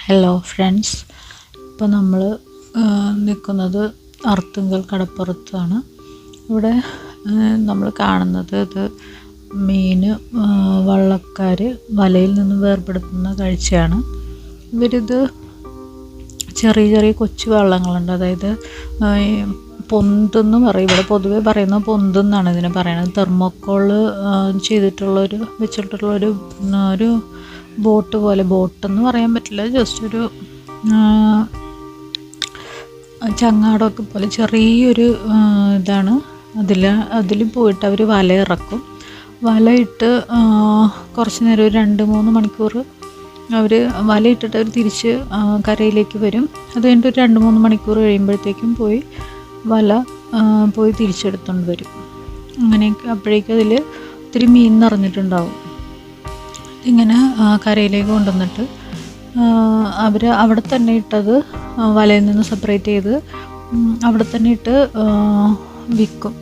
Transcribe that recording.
Hello friends, ഇപ്പോൾ നമ്മൾ നിൽക്കുന്നത് അർത്തുങ്കൽ കടപ്പുറത്താണ്. ഇവിടെ നമ്മൾ കാണുന്നത് ഇത് മീൻ വള്ളക്കാർ വലയിൽ നിന്ന് വേർപെടുത്തുന്ന കാഴ്ചയാണ്. ഇവരിത് ചെറിയ ചെറിയ കൊച്ചു വള്ളങ്ങളുണ്ട്, അതായത് പൊന്തെന്ന് പറയും. ഇവിടെ പൊതുവെ പറയുന്നത് പൊന്തെന്നാണ് ഇതിനെ പറയുന്നത്. തെർമോക്കോള് വെച്ചിട്ടുള്ളൊരു ഒരു ബോട്ട് പോലെ, ബോട്ടെന്ന് പറയാൻ പറ്റില്ല, ജസ്റ്റ് ഒരു ചങ്ങാടമൊക്കെ പോലെ ചെറിയൊരു ഇതാണ്. അതിൽ പോയിട്ട് അവർ വല ഇറക്കും. വലയിട്ട് കുറച്ച് നേരം, ഒരു 2-3 മണിക്കൂർ അവർ വലയിട്ടിട്ട് അവർ തിരിച്ച് കരയിലേക്ക് വരും. അത് കഴിഞ്ഞിട്ട് ഒരു 2-3 മണിക്കൂർ കഴിയുമ്പോഴത്തേക്കും പോയി തിരിച്ചെടുത്തുകൊണ്ട് വരും. അങ്ങനെയൊക്കെ അപ്പോഴേക്കും അതിൽ ഒത്തിരി മീൻ നിറഞ്ഞിട്ടുണ്ടാവും. ഇങ്ങനെ കരയിലേക്ക് കൊണ്ടുവന്നിട്ട് അവർ അവിടെ തന്നെ ഇട്ടത് വലയിൽ നിന്ന് സെപ്പറേറ്റ് ചെയ്ത് അവിടെ തന്നെ ഇട്ട് വിൽക്കും.